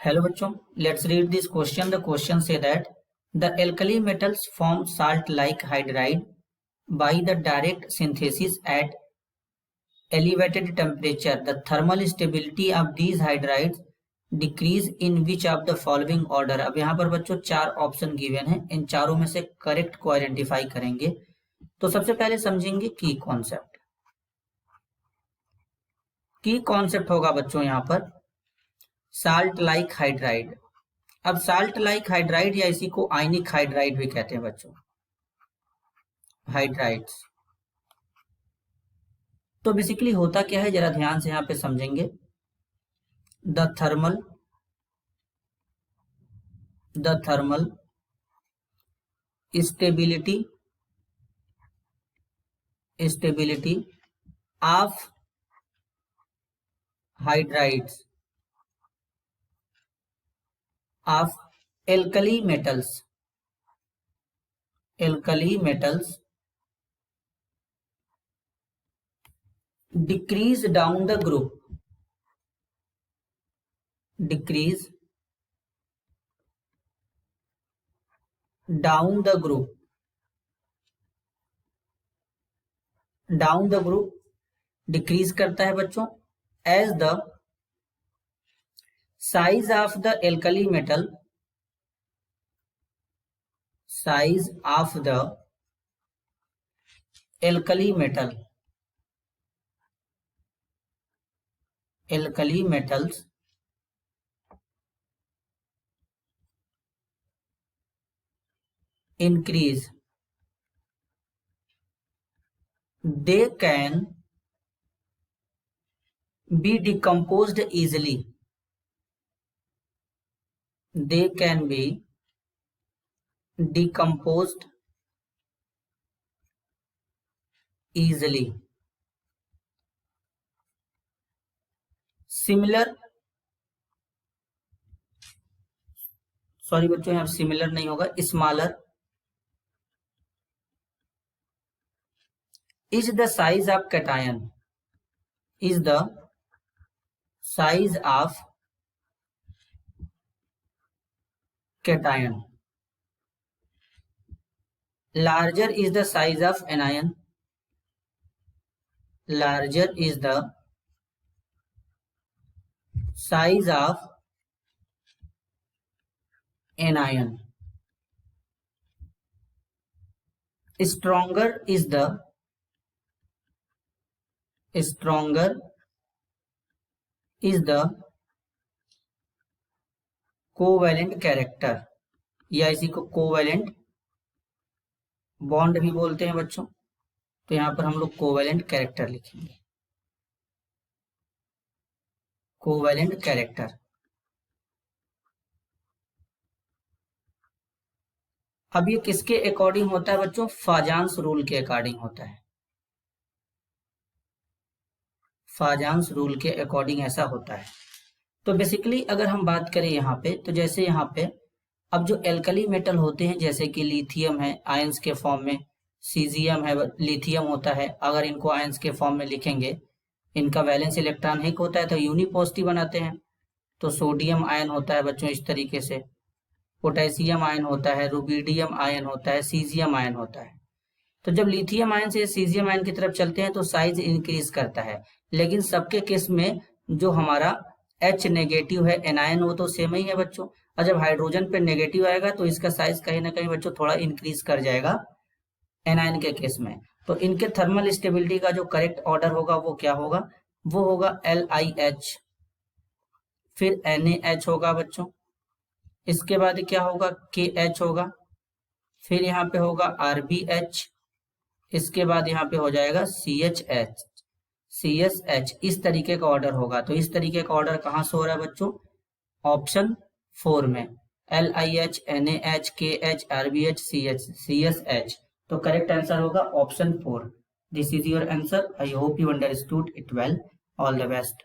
Hello बच्चों, let's read this question. The question say that the alkali metals form salt-like hydride by the direct synthesis at elevated temperature. The thermal stability of these hydrides decrease in which of the following order. अब यहाँ पर बच्चों चार option given है, इन चारों में से correct को आइडेंटिफाई करेंगे। तो सबसे पहले समझेंगे की कॉन्सेप्ट। की कॉन्सेप्ट होगा बच्चों यहाँ पर साल्ट लाइक हाइड्राइड। अब साल्ट लाइक हाइड्राइड या इसी को आयनिक हाइड्राइड भी कहते हैं बच्चों, हाइड्राइड्स। तो बेसिकली होता क्या है, जरा ध्यान से यहां पे समझेंगे। The thermal stability of hydrides of alkali metals decrease down the group decrease करता है बच्चों as the size of the alkali metal metals increase, they can be decomposed easily. They can be decomposed easily. Similar, sorry बच्चों यहाँ similar नहीं होगा, smaller is the size of cation, larger is the size of anion, stronger is the covalent character, या इसी को covalent bond भी बोलते हैं बच्चों। तो यहां पर हम लोग कोवैलेंट कैरेक्टर लिखेंगे, कोवैलेंट कैरेक्टर। अब ये किसके अकॉर्डिंग होता है बच्चों? फाजान्स रूल के अकॉर्डिंग होता है। फाजान्स रूल के अकॉर्डिंग ऐसा होता है। तो बेसिकली अगर हम बात करें यहाँ पे, तो जैसे यहाँ पे अब जो एल्कली मेटल होते हैं जैसे कि लिथियम है आयंस के फॉर्म में, सीजियम है, लिथियम होता है, अगर इनको आयंस के फॉर्म में लिखेंगे, इनका वैलेंस इलेक्ट्रॉन हिक होता है तो यूनिपॉजिटिव बनाते हैं। तो सोडियम आयन होता है बच्चों इस तरीके से, पोटेशियम आयन होता है, रुबिडियम आयन होता है, सीजियम आयन होता है। तो जब लिथियम आयन से सीजियम आयन की तरफ चलते हैं तो साइज इंक्रीज करता है, लेकिन सबके केस में जो हमारा H नेगेटिव है एनायन वो तो सेम ही है बच्चों। और जब हाइड्रोजन पे नेगेटिव आएगा तो इसका साइज कहीं ना कहीं बच्चों थोड़ा इंक्रीज कर जाएगा एनायन के केस में। तो इनके थर्मल स्टेबिलिटी का जो करेक्ट ऑर्डर होगा वो क्या होगा? वो होगा LiH, फिर NaH होगा बच्चों, इसके बाद क्या होगा? KH होगा, फिर यहाँ पे होगा RbH, इसके बाद यहाँ पे हो जाएगा CHH, इस तरीके का ऑर्डर होगा। तो इस तरीके का ऑर्डर कहाँ से हो रहा है बच्चों? ऑप्शन 4 में, LiH, NaH, KH, RbH, CSH। तो करेक्ट आंसर होगा option 4। This is your answer. I hope you understood it well. All the best.